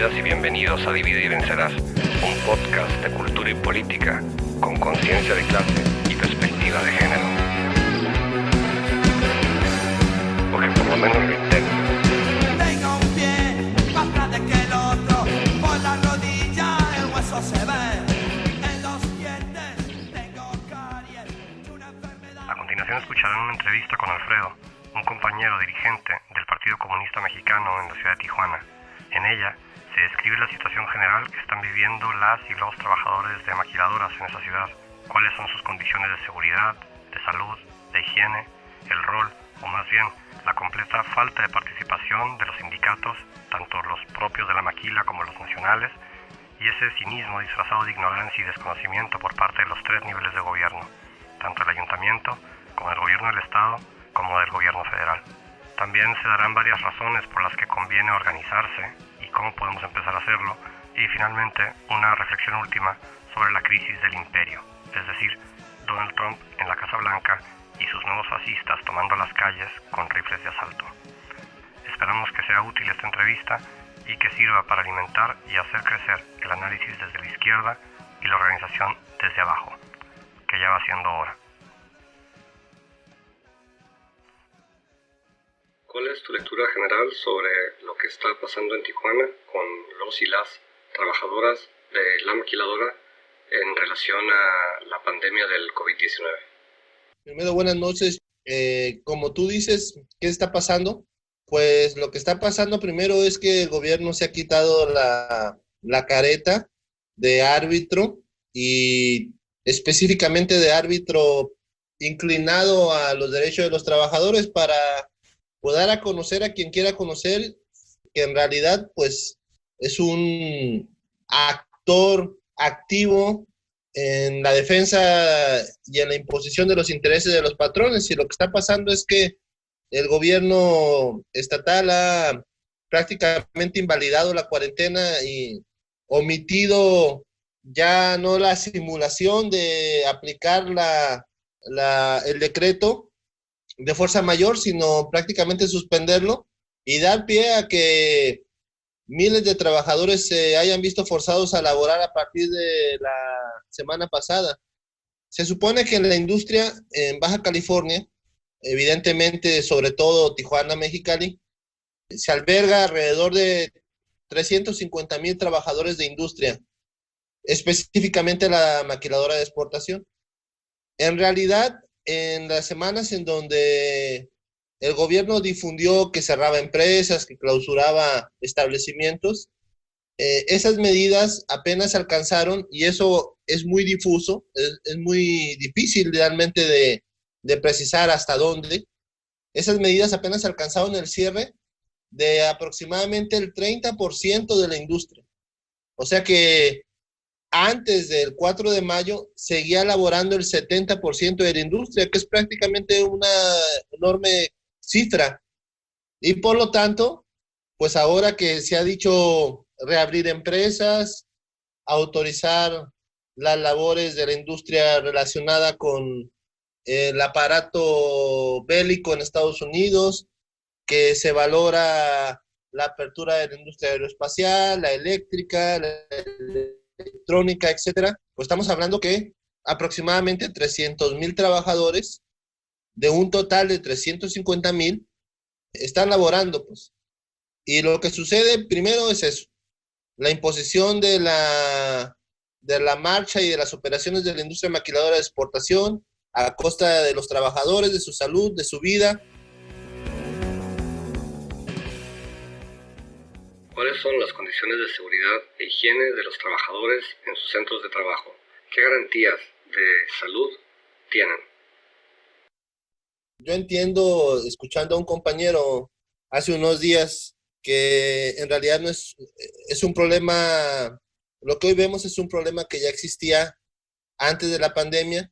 Bienvenidas y bienvenidos a Divide y Vencerás, un podcast de cultura y política con conciencia de clase y perspectiva de género. Porque por lo menos lo intento. Tengo un pie más grande que el otro, por la rodilla el hueso se ve, en los dientes tengo caries, una enfermedad. A continuación escucharán una entrevista con Alfredo, un compañero dirigente del Partido Comunista Mexicano en la ciudad de Tijuana. En ella se describe la situación general que están viviendo las y los trabajadores de maquiladoras en esa ciudad, cuáles son sus condiciones de seguridad, de salud, de higiene, el rol, o más bien, la completa falta de participación de los sindicatos, tanto los propios de la maquila como los nacionales, y ese cinismo disfrazado de ignorancia y desconocimiento por parte de los tres niveles de gobierno, tanto el ayuntamiento como el gobierno del Estado como del gobierno federal. También se darán varias razones por las que conviene organizarse y cómo podemos empezar a hacerlo, y finalmente una reflexión última sobre la crisis del imperio, es decir, Donald Trump en la Casa Blanca y sus nuevos fascistas tomando las calles con rifles de asalto. Esperamos que sea útil esta entrevista y que sirva para alimentar y hacer crecer el análisis desde la izquierda y la organización desde abajo, que ya va siendo hora. ¿Cuál es tu lectura general sobre lo que está pasando en Tijuana con los y las trabajadoras de la maquiladora en relación a la pandemia del COVID-19? Primero, buenas noches. Como tú dices, ¿qué está pasando? Pues lo que está pasando primero es que el gobierno se ha quitado la careta de árbitro y específicamente de árbitro inclinado a los derechos de los trabajadores para poder a conocer a quien quiera conocer, que en realidad pues es un actor activo en la defensa y en la imposición de los intereses de los patrones. Y lo que está pasando es que el gobierno estatal ha prácticamente invalidado la cuarentena y omitido ya no la simulación de aplicar el decreto de fuerza mayor, sino prácticamente suspenderlo y dar pie a que miles de trabajadores se hayan visto forzados a laborar a partir de la semana pasada. Se supone que en la industria en Baja California, evidentemente sobre todo Tijuana, Mexicali, se alberga alrededor de 350,000 trabajadores de industria, específicamente la maquiladora de exportación. En realidad, en las semanas en donde el gobierno difundió que cerraba empresas, que clausuraba establecimientos, esas medidas apenas alcanzaron, y eso es muy difuso, es muy difícil realmente de precisar hasta dónde. Esas medidas apenas alcanzaron el cierre de aproximadamente el 30% de la industria. O sea que antes del 4 de mayo seguía laborando el 70% de la industria, que es prácticamente una enorme cifra. Y por lo tanto, pues ahora que se ha dicho reabrir empresas, autorizar las labores de la industria relacionada con el aparato bélico en Estados Unidos, que se valora la apertura de la industria aeroespacial, la eléctrica, la electrónica, etcétera, pues estamos hablando que aproximadamente 300,000 trabajadores de un total de 350,000 están laborando, pues. Y lo que sucede primero es eso, la imposición de la marcha y de las operaciones de la industria maquiladora de exportación a costa de los trabajadores, de su salud, de su vida. ¿Cuáles son las condiciones de seguridad e higiene de los trabajadores en sus centros de trabajo? ¿Qué garantías de salud tienen? Yo entiendo, escuchando a un compañero hace unos días, que en realidad no es un problema, lo que hoy vemos es un problema que ya existía antes de la pandemia,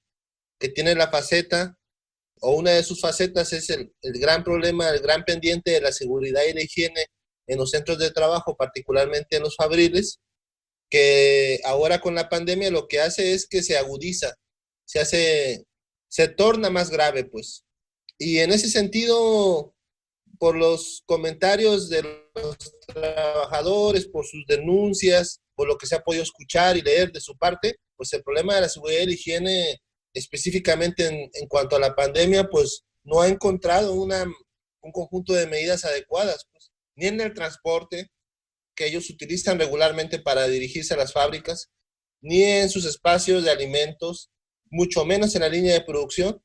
que tiene la faceta, o una de sus facetas es el gran problema, el gran pendiente de la seguridad y la higiene en los centros de trabajo, particularmente en los fabriles, que ahora con la pandemia lo que hace es que se agudiza, se torna más grave, pues. Y en ese sentido, por los comentarios de trabajadores, por sus denuncias, por lo que se ha podido escuchar y leer de su parte, pues el problema de la seguridad y la higiene, específicamente en cuanto a la pandemia, pues no ha encontrado un conjunto de medidas adecuadas, pues, ni en el transporte que ellos utilizan regularmente para dirigirse a las fábricas, ni en sus espacios de alimentos, mucho menos en la línea de producción.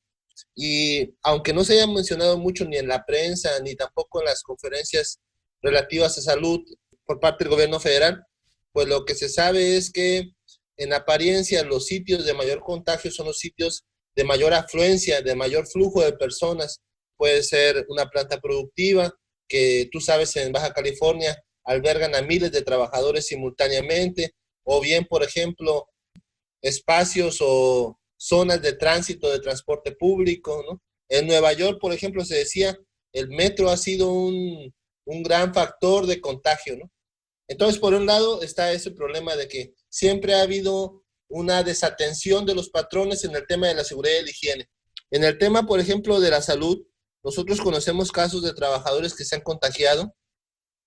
Y aunque no se haya mencionado mucho ni en la prensa, ni tampoco en las conferencias relativas a salud por parte del gobierno federal, pues lo que se sabe es que en apariencia los sitios de mayor contagio son los sitios de mayor afluencia, de mayor flujo de personas. Puede ser una planta productiva, que tú sabes en Baja California albergan a miles de trabajadores simultáneamente, o bien, por ejemplo, espacios o zonas de tránsito de transporte público, ¿no? En Nueva York, por ejemplo, se decía, el metro ha sido un gran factor de contagio, ¿no? Entonces, por un lado está ese problema de que siempre ha habido una desatención de los patrones en el tema de la seguridad y la higiene. En el tema, por ejemplo, de la salud, nosotros conocemos casos de trabajadores que se han contagiado,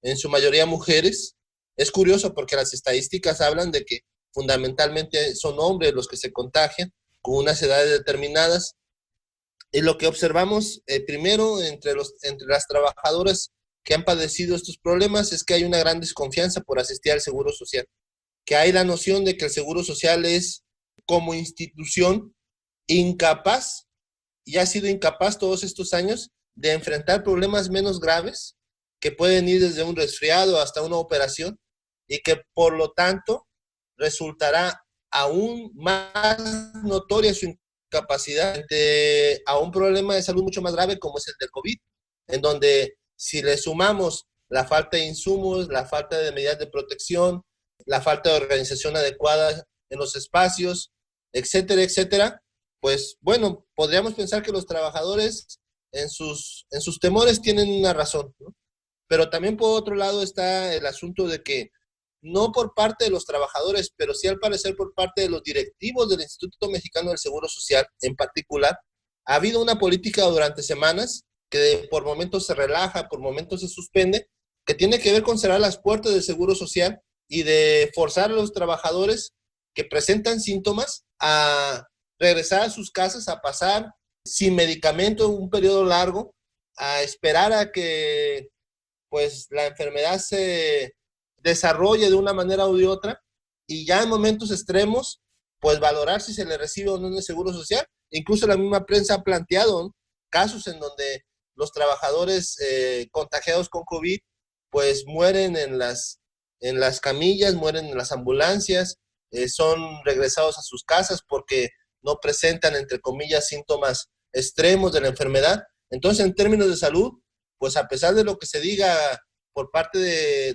en su mayoría mujeres. Es curioso porque las estadísticas hablan de que fundamentalmente son hombres los que se contagian con unas edades determinadas. Y lo que observamos primero entre las trabajadoras que han padecido estos problemas es que hay una gran desconfianza por asistir al Seguro Social, que hay la noción de que el Seguro Social es como institución incapaz, y ha sido incapaz todos estos años de enfrentar problemas menos graves que pueden ir desde un resfriado hasta una operación, y que por lo tanto resultará aún más notoria su incapacidad a un problema de salud mucho más grave como es el del COVID, en donde si le sumamos la falta de insumos, la falta de medidas de protección, la falta de organización adecuada en los espacios, etcétera, etcétera, pues bueno, podríamos pensar que los trabajadores en sus temores tienen una razón, ¿no? Pero también por otro lado está el asunto de que no por parte de los trabajadores, pero sí al parecer por parte de los directivos del Instituto Mexicano del Seguro Social en particular, ha habido una política durante semanas que por momentos se relaja, por momentos se suspende, que tiene que ver con cerrar las puertas del Seguro Social y de forzar a los trabajadores que presentan síntomas a regresar a sus casas, a pasar sin medicamento un periodo largo, a esperar a que pues la enfermedad se desarrolle de una manera u de otra, y ya en momentos extremos, pues valorar si se le recibe o no en el Seguro Social. Incluso la misma prensa ha planteado, ¿no?, casos en donde los trabajadores contagiados con COVID, pues mueren en las camillas, mueren en las ambulancias, son regresados a sus casas porque no presentan, entre comillas, síntomas extremos de la enfermedad. Entonces, en términos de salud, pues a pesar de lo que se diga por parte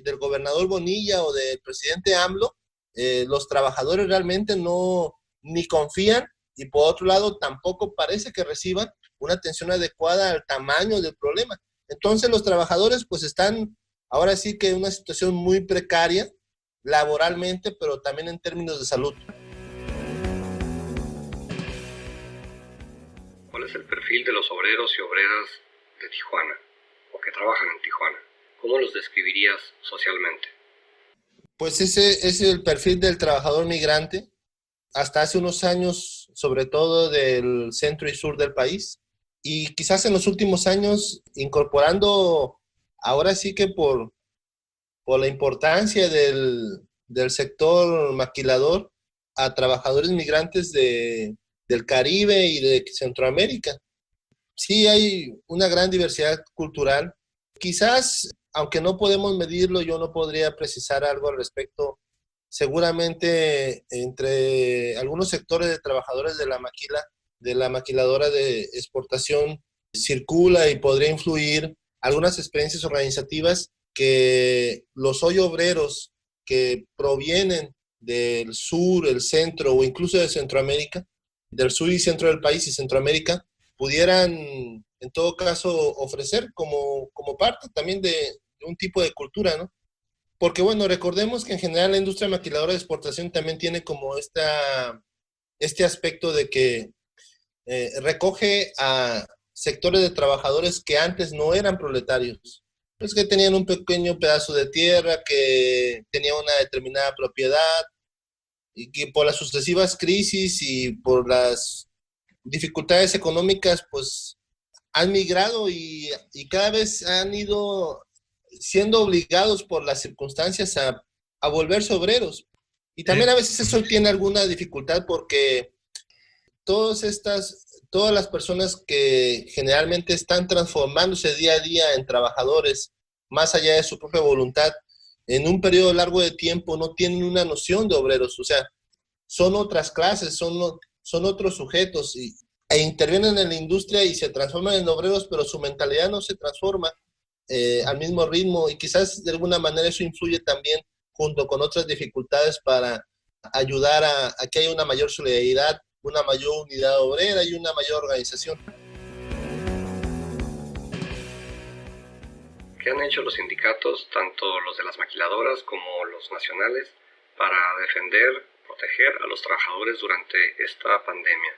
del gobernador Bonilla o del presidente AMLO, los trabajadores realmente no ni confían, y por otro lado tampoco parece que reciban una atención adecuada al tamaño del problema. Entonces los trabajadores pues están ahora sí que en una situación muy precaria laboralmente, pero también en términos de salud. ¿Cuál es el perfil de los obreros y obreras de Tijuana o que trabajan en Tijuana? ¿Cómo los describirías socialmente? Pues ese es el perfil del trabajador migrante, hasta hace unos años, sobre todo del centro y sur del país, y quizás en los últimos años incorporando, ahora sí que por la importancia del sector maquilador, a trabajadores migrantes del Caribe y de Centroamérica. Sí hay una gran diversidad cultural. Quizás, aunque no podemos medirlo, yo no podría precisar algo al respecto. Seguramente entre algunos sectores de trabajadores de la maquiladora de exportación, circula y podría influir algunas experiencias organizativas que los hoy obreros que provienen del sur, el centro o incluso de Centroamérica, del sur y centro del país y Centroamérica, pudieran en todo caso ofrecer como parte también de un tipo de cultura, ¿no? Porque bueno, recordemos que en general la industria maquiladora de exportación también tiene como este aspecto de que recoge a sectores de trabajadores que antes no eran proletarios, pues que tenían un pequeño pedazo de tierra, que tenía una determinada propiedad y que por las sucesivas crisis y por las dificultades económicas, pues han migrado y cada vez han ido siendo obligados por las circunstancias a volverse obreros. Y también a veces eso tiene alguna dificultad porque todas las personas que generalmente están transformándose día a día en trabajadores, más allá de su propia voluntad, en un periodo largo de tiempo no tienen una noción de obreros, o sea, son otras clases, son otros sujetos e intervienen en la industria y se transforman en obreros, pero su mentalidad no se transforma al mismo ritmo y quizás de alguna manera eso influye también junto con otras dificultades para ayudar a que haya una mayor solidaridad, una mayor unidad obrera y una mayor organización. ¿Qué han hecho los sindicatos, tanto los de las maquiladoras como los nacionales, para defender, proteger a los trabajadores durante esta pandemia?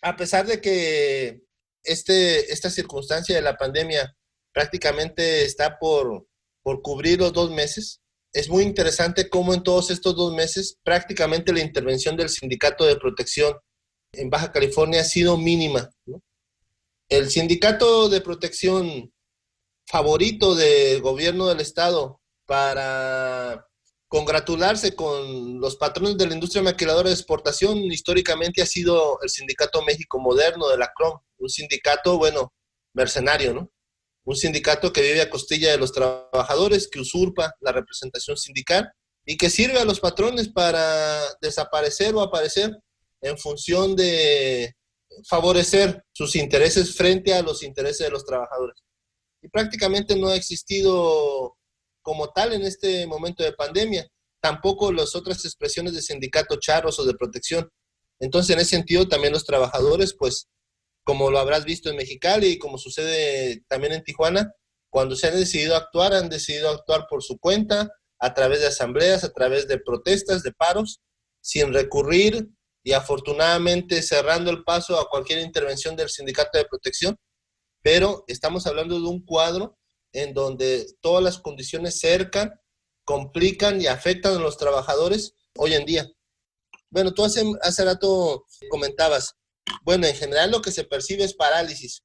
A pesar de que esta circunstancia de la pandemia prácticamente está por cubrir los 2 meses, es muy interesante cómo en todos estos 2 meses prácticamente la intervención del Sindicato de Protección en Baja California ha sido mínima, ¿no? El Sindicato de Protección favorito del gobierno del estado para congratularse con los patrones de la industria maquiladora de exportación históricamente ha sido el Sindicato México Moderno de la CROM, un sindicato, bueno, mercenario, ¿no? Un sindicato que vive a costilla de los trabajadores, que usurpa la representación sindical y que sirve a los patrones para desaparecer o aparecer en función de favorecer sus intereses frente a los intereses de los trabajadores. Y prácticamente no ha existido como tal en este momento de pandemia, tampoco las otras expresiones de sindicato charros o de protección. Entonces, en ese sentido, también los trabajadores, pues, como lo habrás visto en Mexicali y como sucede también en Tijuana, cuando se han decidido actuar por su cuenta, a través de asambleas, a través de protestas, de paros, sin recurrir y afortunadamente cerrando el paso a cualquier intervención del sindicato de protección, pero estamos hablando de un cuadro en donde todas las condiciones cercan, complican y afectan a los trabajadores hoy en día. Bueno, tú hace rato comentabas, bueno, en general lo que se percibe es parálisis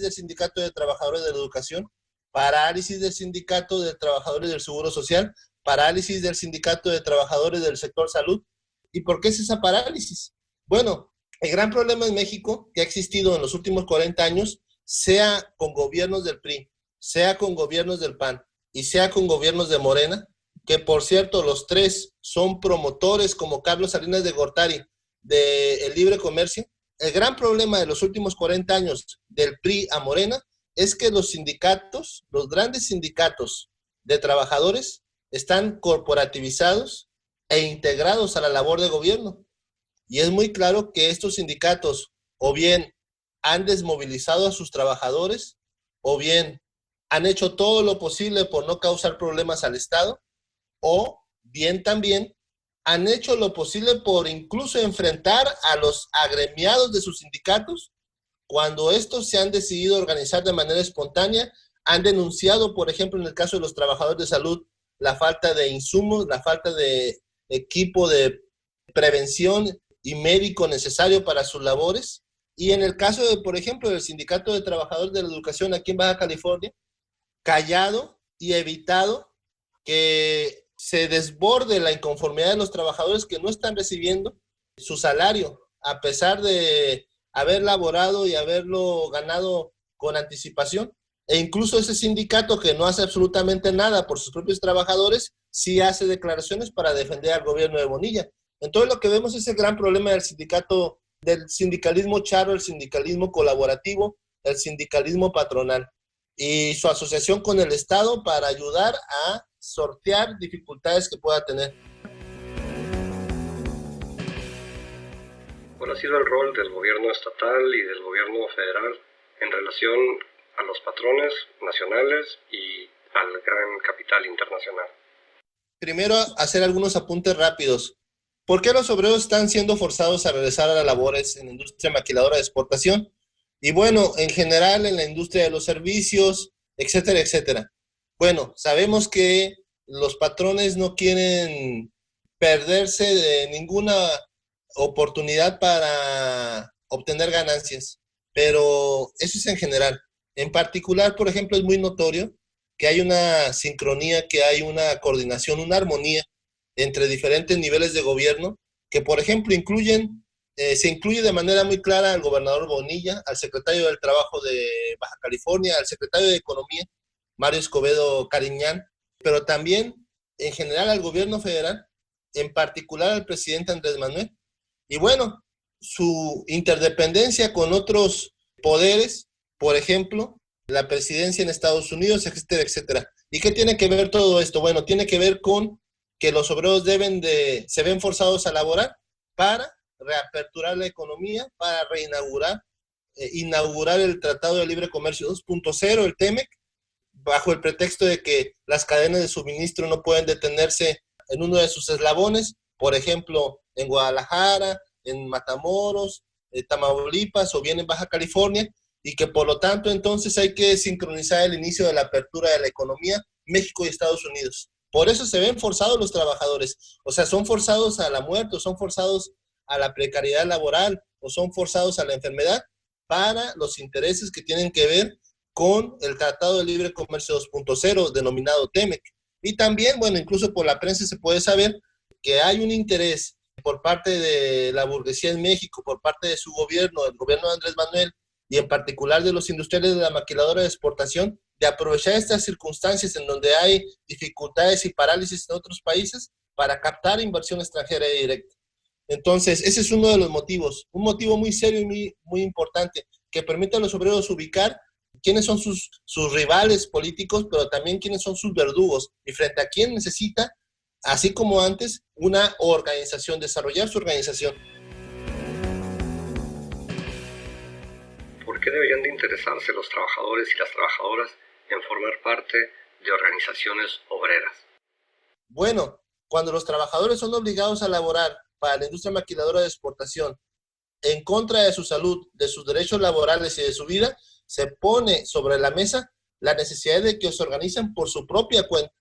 del Sindicato de Trabajadores de la Educación, parálisis del Sindicato de Trabajadores del Seguro Social, parálisis del Sindicato de Trabajadores del sector salud. ¿Y por qué es esa parálisis? Bueno, el gran problema en México que ha existido en los últimos 40 años, sea con gobiernos del PRI, sea con gobiernos del PAN y sea con gobiernos de Morena, que por cierto los tres son promotores como Carlos Salinas de Gortari del libre comercio. El gran problema de los últimos 40 años del PRI a Morena es que los sindicatos, los grandes sindicatos de trabajadores están corporativizados e integrados a la labor de gobierno. Y es muy claro que estos sindicatos o bien han desmovilizado a sus trabajadores o bien han hecho todo lo posible por no causar problemas al Estado o bien también han hecho lo posible por incluso enfrentar a los agremiados de sus sindicatos cuando estos se han decidido organizar de manera espontánea, han denunciado, por ejemplo, en el caso de los trabajadores de salud, la falta de insumos, la falta de equipo de prevención y médico necesario para sus labores. Y en el caso, de, por ejemplo, del Sindicato de Trabajadores de la Educación aquí en Baja California, callado y evitado que se desborde la inconformidad de los trabajadores que no están recibiendo su salario, a pesar de haber laborado y haberlo ganado con anticipación. E incluso ese sindicato que no hace absolutamente nada por sus propios trabajadores, sí hace declaraciones para defender al gobierno de Bonilla. Entonces lo que vemos es el gran problema del sindicato, del sindicalismo charro, el sindicalismo colaborativo, el sindicalismo patronal y su asociación con el Estado para ayudar a sortear dificultades que pueda tener. ¿Cuál ha sido el rol del gobierno estatal y del gobierno federal en relación a los patrones nacionales y al gran capital internacional? Primero, hacer algunos apuntes rápidos. ¿Por qué los obreros están siendo forzados a regresar a las labores en la industria maquiladora de exportación? Y bueno, en general en la industria de los servicios, etcétera, etcétera. Bueno, sabemos que los patrones no quieren perderse de ninguna oportunidad para obtener ganancias, pero eso es en general. En particular, por ejemplo, es muy notorio que hay una sincronía, que hay una coordinación, una armonía entre diferentes niveles de gobierno, que por ejemplo se incluye de manera muy clara al gobernador Bonilla, al secretario del Trabajo de Baja California, al secretario de Economía, Mario Escobedo Cariñán, pero también en general al gobierno federal, en particular al presidente Andrés Manuel. Y bueno, su interdependencia con otros poderes, por ejemplo, la presidencia en Estados Unidos, etcétera, etcétera. ¿Y qué tiene que ver todo esto? Bueno, tiene que ver con que los obreros se ven forzados a laborar para reaperturar la economía, para inaugurar el Tratado de Libre Comercio 2.0, el TEMEC, bajo el pretexto de que las cadenas de suministro no pueden detenerse en uno de sus eslabones, por ejemplo, en Guadalajara, en Matamoros, Tamaulipas o bien en Baja California, y que por lo tanto entonces hay que sincronizar el inicio de la apertura de la economía México y Estados Unidos. Por eso se ven forzados los trabajadores, o sea, son forzados a la muerte, o son forzados a la precariedad laboral, o son forzados a la enfermedad para los intereses que tienen que ver con el Tratado de Libre Comercio 2.0, denominado TEMEC. Y también, bueno, incluso por la prensa se puede saber que hay un interés por parte de la burguesía en México, por parte de su gobierno, el gobierno de Andrés Manuel, y en particular de los industriales de la maquiladora de exportación, de aprovechar estas circunstancias en donde hay dificultades y parálisis en otros países para captar inversión extranjera directa. Entonces, ese es uno de los motivos, un motivo muy serio y muy importante, que permite a los obreros ubicar quiénes son sus rivales políticos, pero también quiénes son sus verdugos, y frente a quién necesita, así como antes, una organización, desarrollar su organización. ¿Por qué deberían de interesarse los trabajadores y las trabajadoras en formar parte de organizaciones obreras? Bueno, cuando los trabajadores son obligados a laborar para la industria maquiladora de exportación en contra de su salud, de sus derechos laborales y de su vida, se pone sobre la mesa la necesidad de que se organicen por su propia cuenta.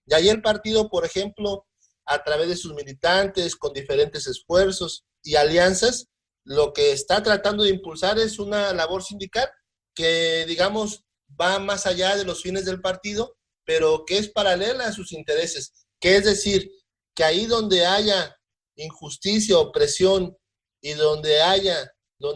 Y ahí el partido, por ejemplo, a través de sus militantes, con diferentes esfuerzos y alianzas, lo que está tratando de impulsar es una labor sindical que, digamos, va más allá de los fines del partido, pero que es paralela a sus intereses. Que es decir, que ahí donde haya injusticia, opresión, y donde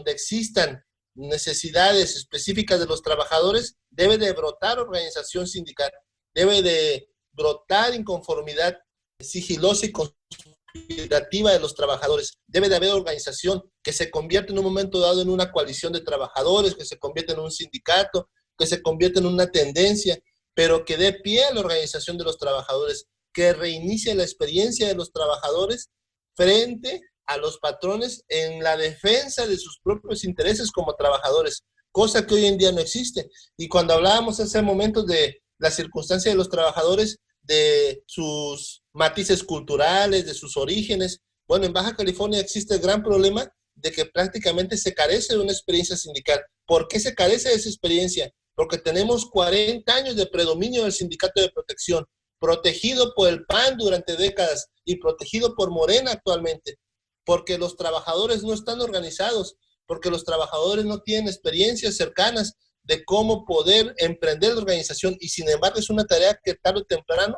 existan necesidades específicas de los trabajadores, debe de brotar organización sindical, debe de brotar inconformidad sigilosa y conspirativa de los trabajadores. Debe de haber organización que se convierta en un momento dado en una coalición de trabajadores, que se convierta en un sindicato, que se convierta en una tendencia, pero que dé pie a la organización de los trabajadores, que reinicie la experiencia de los trabajadores frente a los patrones en la defensa de sus propios intereses como trabajadores, cosa que hoy en día no existe. Y cuando hablábamos hace momentos de la circunstancia de los trabajadores, de sus matices culturales, de sus orígenes, bueno, en Baja California existe el gran problema de que prácticamente se carece de una experiencia sindical. ¿Por qué se carece de esa experiencia? Porque tenemos 40 años de predominio del sindicato de protección, protegido por el PAN durante décadas y protegido por Morena actualmente, porque los trabajadores no están organizados, porque los trabajadores no tienen experiencias cercanas de cómo poder emprender la organización, y sin embargo es una tarea que tarde o temprano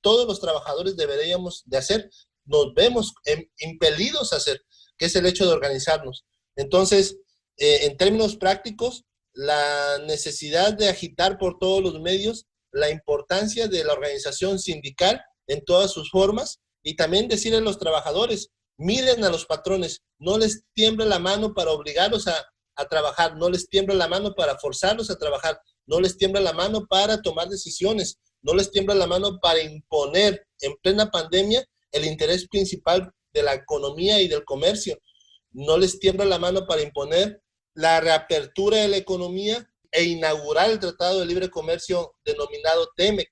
todos los trabajadores deberíamos de hacer, nos vemos impelidos a hacer, que es el hecho de organizarnos. Entonces, en términos prácticos, la necesidad de agitar por todos los medios la importancia de la organización sindical en todas sus formas, y también decirle a los trabajadores, miren a los patrones, no les tiemble la mano para obligarlos a trabajar, no les tiembla la mano para forzarlos a trabajar, no les tiembla la mano para tomar decisiones, no les tiembla la mano para imponer en plena pandemia el interés principal de la economía y del comercio, no les tiembla la mano para imponer la reapertura de la economía e inaugurar el Tratado de Libre Comercio denominado TEMEC,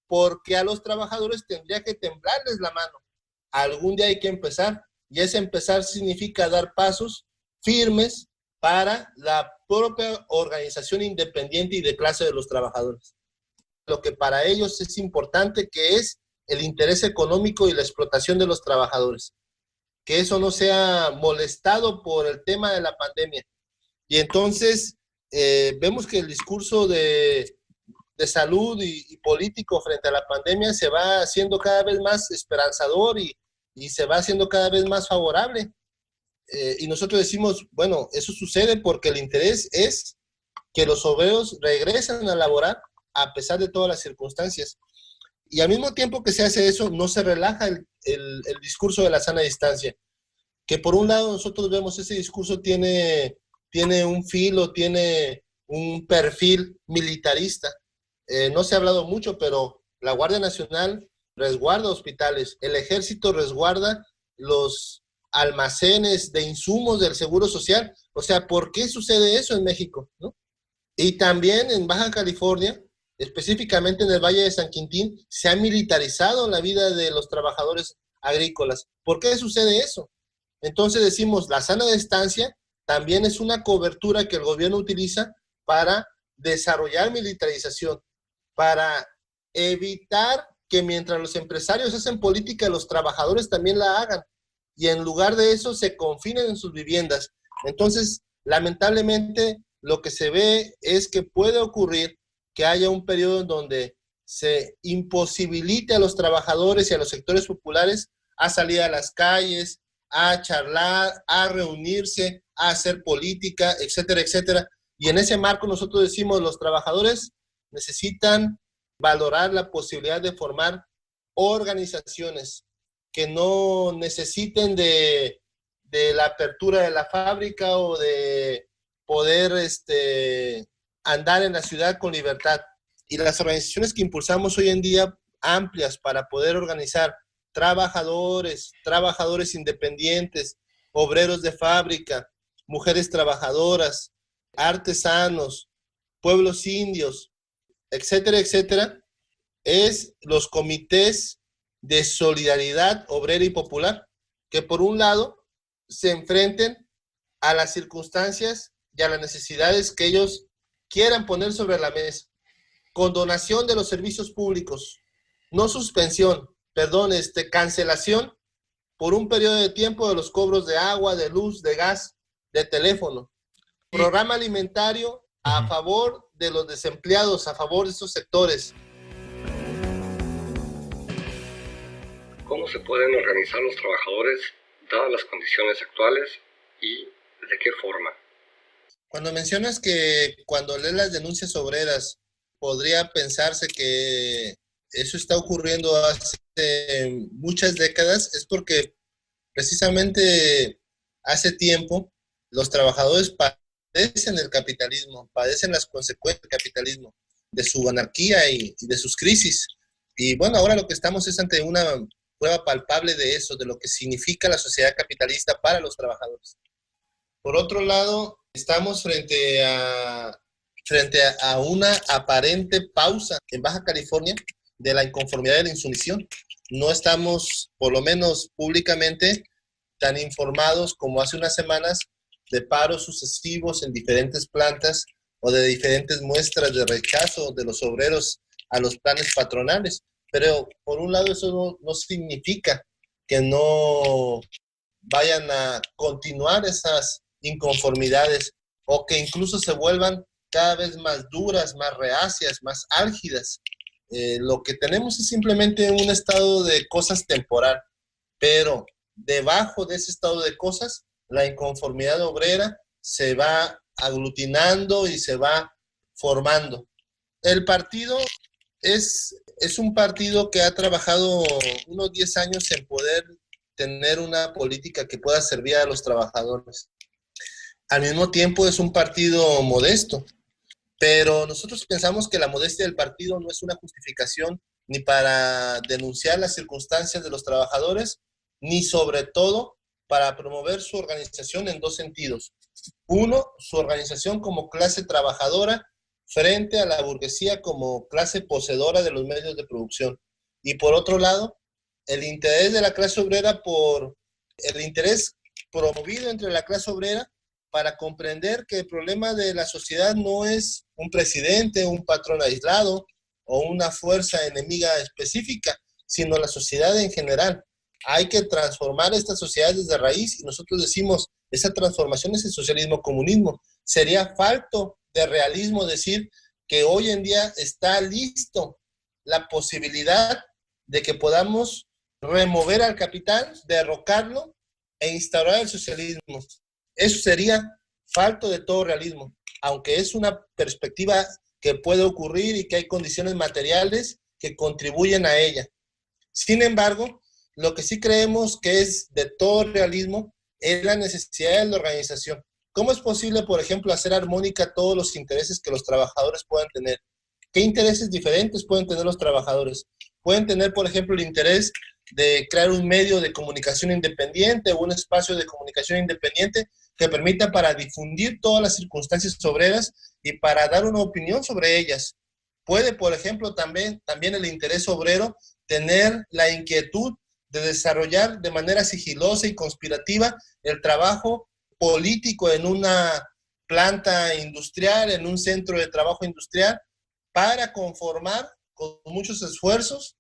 porque a los trabajadores tendría que temblarles la mano. Algún día hay que empezar, y ese empezar significa dar pasos firmes para la propia organización independiente y de clase de los trabajadores. lo que para ellos es importante, que es el interés económico y la explotación de los trabajadores. Que eso no sea molestado por el tema de la pandemia. Y entonces vemos que el discurso de salud y político frente a la pandemia se va haciendo cada vez más esperanzador y se va haciendo cada vez más favorable. Y nosotros decimos, bueno, eso sucede porque el interés es que los obreros regresen a laborar a pesar de todas las circunstancias. Y al mismo tiempo que se hace eso, no se relaja el discurso de la sana distancia. Que por un lado nosotros vemos ese discurso tiene un filo, tiene un perfil militarista. No se ha hablado mucho, pero la Guardia Nacional resguarda hospitales, el Ejército resguarda los almacenes de insumos del Seguro Social. O sea, ¿por qué sucede eso en México, ¿no? Y también en Baja California, específicamente en el Valle de San Quintín, se ha militarizado la vida de los trabajadores agrícolas. ¿Por qué sucede eso? Entonces decimos, la sana distancia también es una cobertura que el gobierno utiliza para desarrollar militarización, para evitar que mientras los empresarios hacen política, los trabajadores también la hagan. Y en lugar de eso se confinen en sus viviendas. Entonces, lamentablemente, lo que se ve es que puede ocurrir que haya un periodo en donde se imposibilite a los trabajadores y a los sectores populares a salir a las calles, a charlar, a reunirse, a hacer política, etcétera, etcétera. Y en ese marco nosotros decimos, los trabajadores necesitan valorar la posibilidad de formar organizaciones que no necesiten de la apertura de la fábrica o de poder andar en la ciudad con libertad. Y las organizaciones que impulsamos hoy en día, amplias, para poder organizar trabajadores independientes, obreros de fábrica, mujeres trabajadoras, artesanos, pueblos indios, etcétera, etcétera, es los comités de solidaridad obrera y popular, que por un lado se enfrenten a las circunstancias y a las necesidades que ellos quieran poner sobre la mesa, con donación de los servicios públicos, no suspensión, cancelación por un periodo de tiempo de los cobros de agua, de luz, de gas, de teléfono. Programa alimentario a favor de los desempleados, a favor de esos sectores. ¿Cómo se pueden organizar los trabajadores dadas las condiciones actuales y de qué forma? Cuando mencionas que cuando lees las denuncias obreras podría pensarse que eso está ocurriendo hace muchas décadas, es porque precisamente hace tiempo los trabajadores padecen el capitalismo, padecen las consecuencias del capitalismo, de su anarquía y de sus crisis. Y bueno, ahora lo que estamos es ante una prueba palpable de eso, de lo que significa la sociedad capitalista para los trabajadores. Por otro lado, estamos frente a una aparente pausa en Baja California de la inconformidad y la insumisión. No estamos, por lo menos públicamente, tan informados como hace unas semanas de paros sucesivos en diferentes plantas o de diferentes muestras de rechazo de los obreros a los planes patronales. Pero por un lado eso no significa que no vayan a continuar esas inconformidades o que incluso se vuelvan cada vez más duras, más reacias, más álgidas. Lo que tenemos es simplemente un estado de cosas temporal, pero debajo de ese estado de cosas, la inconformidad obrera se va aglutinando y se va formando. El partido es un partido que ha trabajado unos 10 años en poder tener una política que pueda servir a los trabajadores. Al mismo tiempo es un partido modesto, pero nosotros pensamos que la modestia del partido no es una justificación ni para denunciar las circunstancias de los trabajadores, ni sobre todo para promover su organización en dos sentidos. Uno, su organización como clase trabajadora frente a la burguesía como clase poseedora de los medios de producción. Y por otro lado, el interés de la clase obrera por el interés promovido entre la clase obrera para comprender que el problema de la sociedad no es un presidente, un patrón aislado, o una fuerza enemiga específica, sino la sociedad en general. Hay que transformar esta sociedad desde raíz y nosotros decimos, esa transformación es el socialismo-comunismo. Sería falto de realismo decir que hoy en día está listo la posibilidad de que podamos remover al capital, derrocarlo e instaurar el socialismo. Eso sería falto de todo realismo, aunque es una perspectiva que puede ocurrir y que hay condiciones materiales que contribuyen a ella. Sin embargo, lo que sí creemos que es de todo realismo es la necesidad de la organización. ¿Cómo es posible, por ejemplo, hacer armónica todos los intereses que los trabajadores puedan tener? ¿Qué intereses diferentes pueden tener los trabajadores? Pueden tener, por ejemplo, el interés de crear un medio de comunicación independiente o un espacio de comunicación independiente que permita para difundir todas las circunstancias obreras y para dar una opinión sobre ellas. Puede, por ejemplo, también el interés obrero tener la inquietud de desarrollar de manera sigilosa y conspirativa el trabajo político en una planta industrial, en un centro de trabajo industrial, para conformar con muchos esfuerzos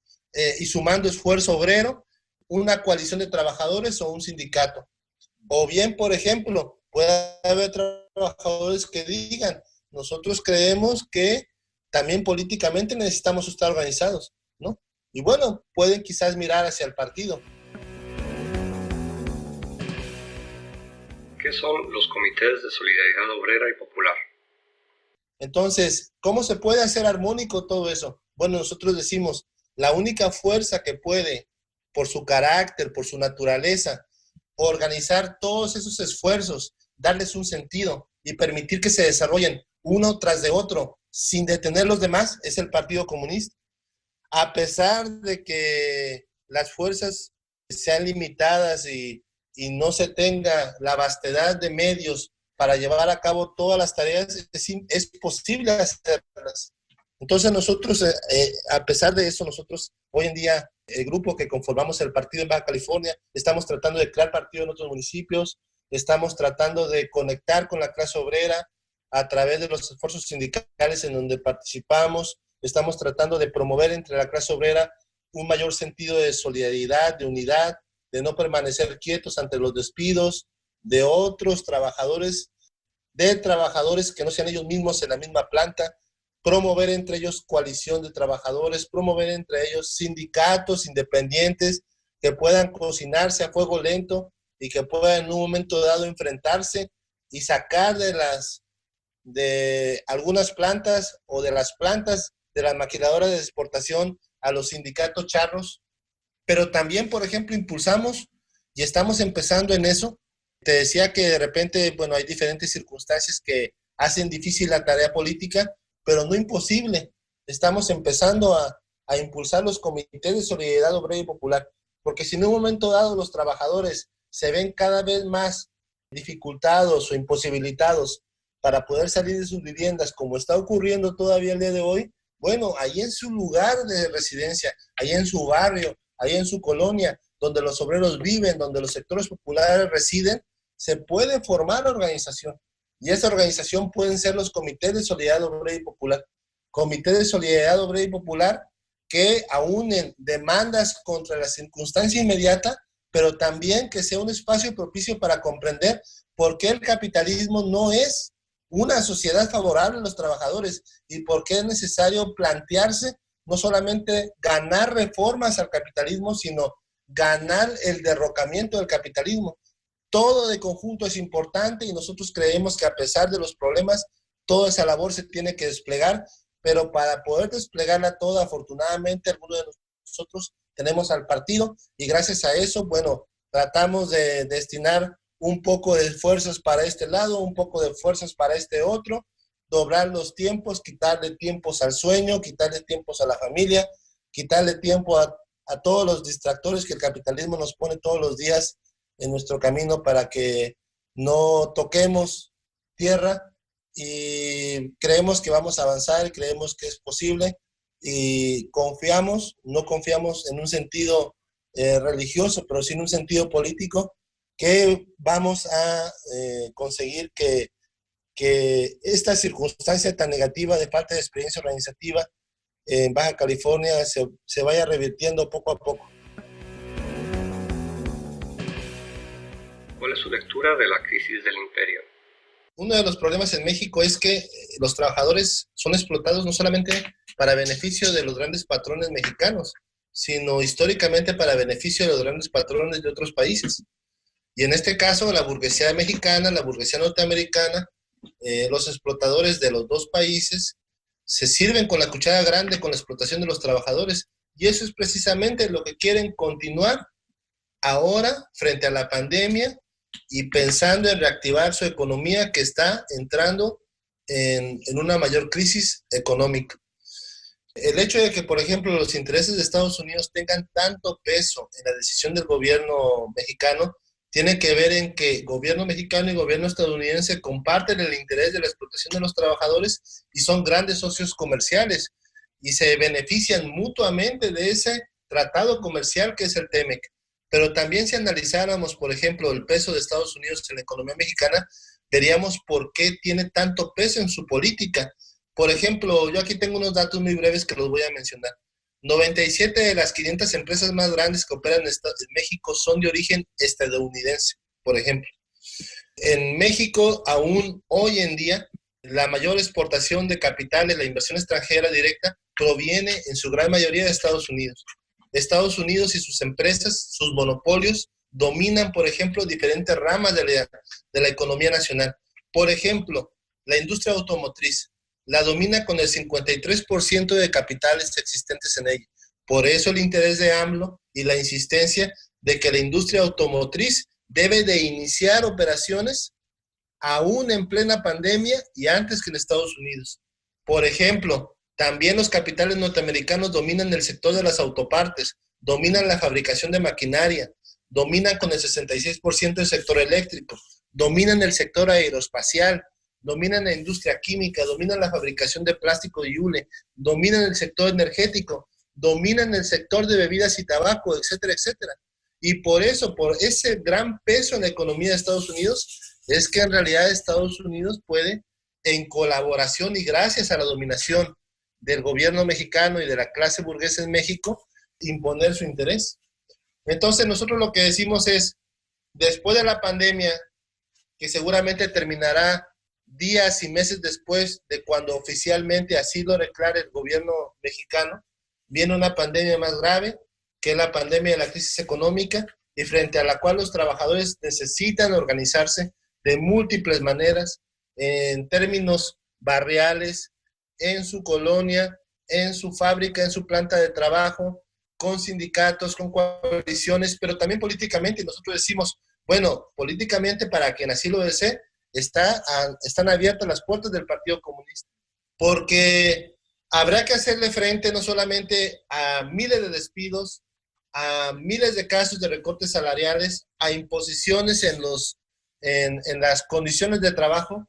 y sumando esfuerzo obrero una coalición de trabajadores o un sindicato. O bien, por ejemplo, puede haber trabajadores que digan, nosotros creemos que también políticamente necesitamos estar organizados, ¿no? Y bueno, pueden quizás mirar hacia el partido. ¿Qué son los comités de solidaridad obrera y popular? Entonces, ¿cómo se puede hacer armónico todo eso? Bueno, nosotros decimos, la única fuerza que puede, por su carácter, por su naturaleza, organizar todos esos esfuerzos, darles un sentido y permitir que se desarrollen uno tras de otro, sin detener los demás, es el Partido Comunista. A pesar de que las fuerzas sean limitadas y no se tenga la vastedad de medios para llevar a cabo todas las tareas, es posible hacerlas. Entonces nosotros, a pesar de eso, nosotros hoy en día, el grupo que conformamos el partido en Baja California, estamos tratando de crear partido en otros municipios, estamos tratando de conectar con la clase obrera a través de los esfuerzos sindicales en donde participamos, estamos tratando de promover entre la clase obrera un mayor sentido de solidaridad, de unidad, de no permanecer quietos ante los despidos de otros trabajadores, de trabajadores que no sean ellos mismos en la misma planta, promover entre ellos coalición de trabajadores, promover entre ellos sindicatos independientes que puedan cocinarse a fuego lento y que puedan en un momento dado enfrentarse y sacar de algunas plantas o de las plantas de las maquiladoras de exportación a los sindicatos charros. Pero también, por ejemplo, impulsamos y estamos empezando en eso. Te decía que de repente, bueno, hay diferentes circunstancias que hacen difícil la tarea política, pero no imposible. Estamos empezando a impulsar los comités de solidaridad obrera y popular, porque si en un momento dado los trabajadores se ven cada vez más dificultados o imposibilitados para poder salir de sus viviendas, como está ocurriendo todavía el día de hoy, bueno, ahí en su lugar de residencia, ahí en su barrio, ahí en su colonia, donde los obreros viven, donde los sectores populares residen, se puede formar organización. Y esa organización pueden ser los comités de solidaridad obrera y popular. Comités de solidaridad obrera y popular que aúnen demandas contra la circunstancia inmediata, pero también que sea un espacio propicio para comprender por qué el capitalismo no es una sociedad favorable a los trabajadores y por qué es necesario plantearse no solamente ganar reformas al capitalismo, sino ganar el derrocamiento del capitalismo. Todo de conjunto es importante y nosotros creemos que a pesar de los problemas, toda esa labor se tiene que desplegar, pero para poder desplegarla toda, afortunadamente, algunos de nosotros tenemos al partido y gracias a eso, bueno, tratamos de destinar un poco de esfuerzos para este lado, un poco de esfuerzos para este otro, doblar los tiempos, quitarle tiempos al sueño, quitarle tiempos a la familia, quitarle tiempo a todos los distractores que el capitalismo nos pone todos los días en nuestro camino para que no toquemos tierra, y creemos que vamos a avanzar, creemos que es posible y confiamos, no confiamos en un sentido religioso, pero sí en un sentido político, que vamos a conseguir que esta circunstancia tan negativa de falta de experiencia organizativa, en Baja California se vaya revirtiendo poco a poco. ¿Cuál es su lectura de la crisis del imperio? Uno de los problemas en México es que los trabajadores son explotados no solamente para beneficio de los grandes patrones mexicanos, sino históricamente para beneficio de los grandes patrones de otros países. Y en este caso, la burguesía mexicana, la burguesía norteamericana, los explotadores de los dos países se sirven con la cuchara grande con la explotación de los trabajadores. Y eso es precisamente lo que quieren continuar ahora frente a la pandemia y pensando en reactivar su economía que está entrando en una mayor crisis económica. El hecho de que, por ejemplo, los intereses de Estados Unidos tengan tanto peso en la decisión del gobierno mexicano tiene que ver en que el gobierno mexicano y el gobierno estadounidense comparten el interés de la explotación de los trabajadores y son grandes socios comerciales y se benefician mutuamente de ese tratado comercial que es el TEMEC. Pero también si analizáramos, por ejemplo, el peso de Estados Unidos en la economía mexicana, veríamos por qué tiene tanto peso en su política. Por ejemplo, yo aquí tengo unos datos muy breves que los voy a mencionar. 97 de las 500 empresas más grandes que operan en México son de origen estadounidense, por ejemplo. En México, aún hoy en día, la mayor exportación de capitales, la inversión extranjera directa, proviene en su gran mayoría de Estados Unidos. Estados Unidos y sus empresas, sus monopolios, dominan, por ejemplo, diferentes ramas de la economía nacional. Por ejemplo, la industria automotriz la domina con el 53% de capitales existentes en ella. Por eso el interés de AMLO y la insistencia de que la industria automotriz debe de iniciar operaciones aún en plena pandemia y antes que en Estados Unidos. Por ejemplo, también los capitales norteamericanos dominan el sector de las autopartes, dominan la fabricación de maquinaria, dominan con el 66% el sector eléctrico, dominan el sector aeroespacial, dominan la industria química, dominan la fabricación de plástico y hule, dominan el sector energético, dominan el sector de bebidas y tabaco, etcétera, etcétera. Y por eso, por ese gran peso en la economía de Estados Unidos, es que en realidad Estados Unidos puede, en colaboración y gracias a la dominación del gobierno mexicano y de la clase burguesa en México, imponer su interés. Entonces nosotros lo que decimos es, después de la pandemia, que seguramente terminará días y meses después de cuando oficialmente así lo declare el gobierno mexicano, viene una pandemia más grave, que es la pandemia de la crisis económica, y frente a la cual los trabajadores necesitan organizarse de múltiples maneras, en términos barriales, en su colonia, en su fábrica, en su planta de trabajo, con sindicatos, con coaliciones, pero también políticamente. Y nosotros decimos, bueno, políticamente para quien así lo desee, están abiertas las puertas del Partido Comunista, porque habrá que hacerle frente no solamente a miles de despidos, a miles de casos de recortes salariales, a imposiciones en las condiciones de trabajo,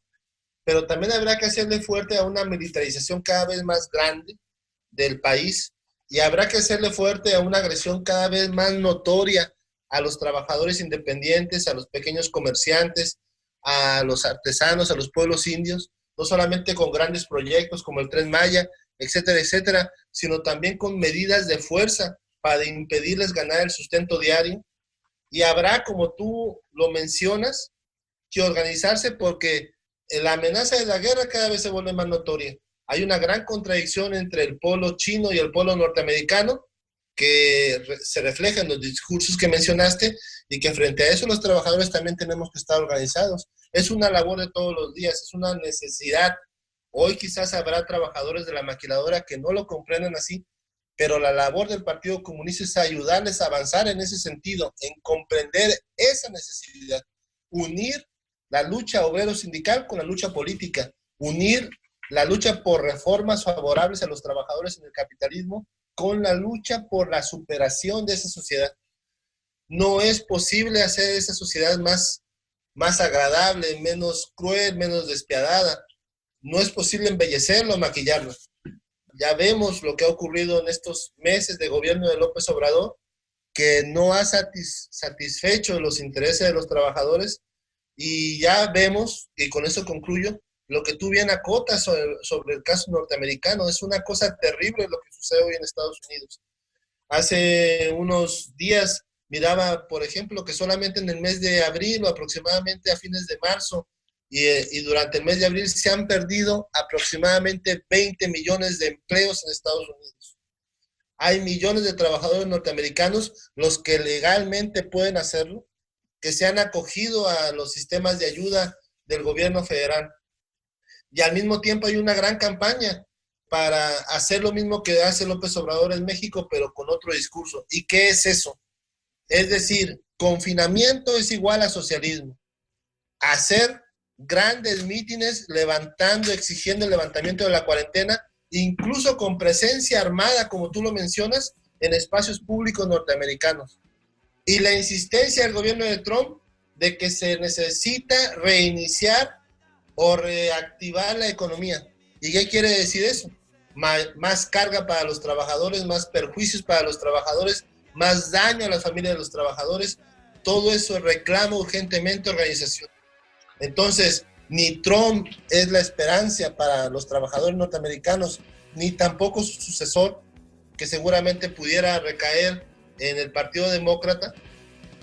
pero también habrá que hacerle fuerte a una militarización cada vez más grande del país y habrá que hacerle fuerte a una agresión cada vez más notoria a los trabajadores independientes, a los pequeños comerciantes, a los artesanos, a los pueblos indios, no solamente con grandes proyectos como el Tren Maya, etcétera, etcétera, sino también con medidas de fuerza para impedirles ganar el sustento diario. Y habrá, como tú lo mencionas, que organizarse porque la amenaza de la guerra cada vez se vuelve más notoria. Hay una gran contradicción entre el polo chino y el polo norteamericano que se refleja en los discursos que mencionaste y que frente a eso los trabajadores también tenemos que estar organizados. Es una labor de todos los días, es una necesidad. Hoy quizás habrá trabajadores de la maquiladora que no lo comprendan así, pero la labor del Partido Comunista es ayudarles a avanzar en ese sentido, en comprender esa necesidad, unir la lucha obrero-sindical con la lucha política, unir la lucha por reformas favorables a los trabajadores en el capitalismo con la lucha por la superación de esa sociedad. No es posible hacer esa sociedad más agradable, menos cruel, menos despiadada. No es posible embellecerlo, maquillarlo. Ya vemos lo que ha ocurrido en estos meses de gobierno de López Obrador, que no ha satisfecho los intereses de los trabajadores, y ya vemos, y con eso concluyo, lo que tú bien acotas sobre el caso norteamericano, es una cosa terrible lo que sucede hoy en Estados Unidos. Hace unos días miraba, por ejemplo, que solamente en el mes de abril o aproximadamente a fines de marzo y durante el mes de abril se han perdido aproximadamente 20 millones de empleos en Estados Unidos. Hay millones de trabajadores norteamericanos, los que legalmente pueden hacerlo, que se han acogido a los sistemas de ayuda del gobierno federal. Y al mismo tiempo hay una gran campaña para hacer lo mismo que hace López Obrador en México, pero con otro discurso. ¿Y qué es eso? Es decir, confinamiento es igual a socialismo. Hacer grandes mítines levantando, exigiendo el levantamiento de la cuarentena, incluso con presencia armada, como tú lo mencionas, en espacios públicos norteamericanos. Y la insistencia del gobierno de Trump de que se necesita reiniciar o reactivar la economía. ¿Y qué quiere decir eso? Más carga para los trabajadores, más perjuicios para los trabajadores, más daño a la familia de los trabajadores. Todo eso reclama urgentemente organización. Entonces, ni Trump es la esperanza para los trabajadores norteamericanos, ni tampoco su sucesor, que seguramente pudiera recaer en el Partido Demócrata,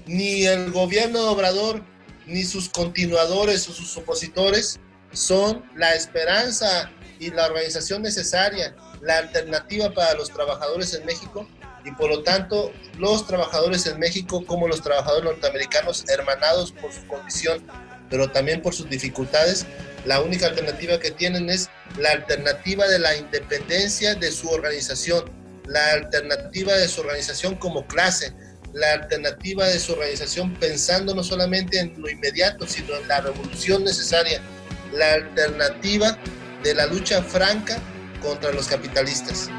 ni el gobierno de Obrador, ni sus continuadores o sus opositores son la esperanza y la organización necesaria, la alternativa para los trabajadores en México, y por lo tanto los trabajadores en México como los trabajadores norteamericanos, hermanados por su condición, pero también por sus dificultades, la única alternativa que tienen es la alternativa de la independencia de su organización, la alternativa de su organización como clase, la alternativa de su organización pensando no solamente en lo inmediato, sino en la revolución necesaria, la alternativa de la lucha franca contra los capitalistas.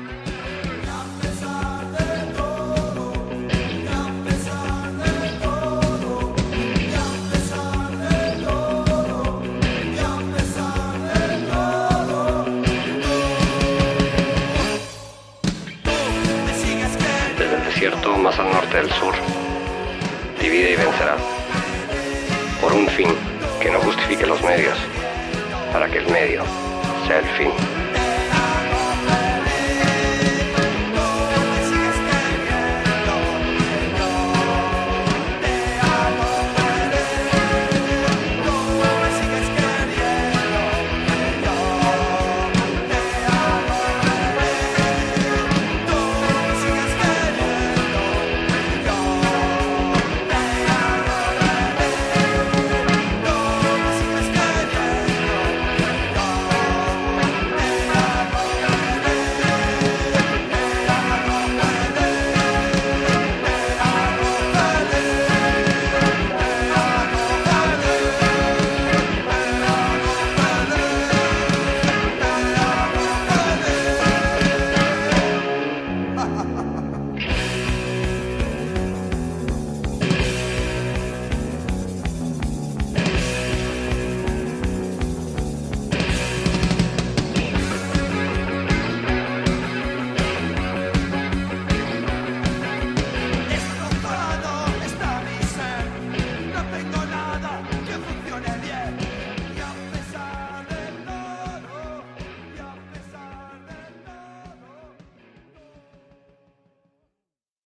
Desde el desierto más al norte del sur, divide y vencerá, por un fin que no justifique los medios, para que el medio sea el fin.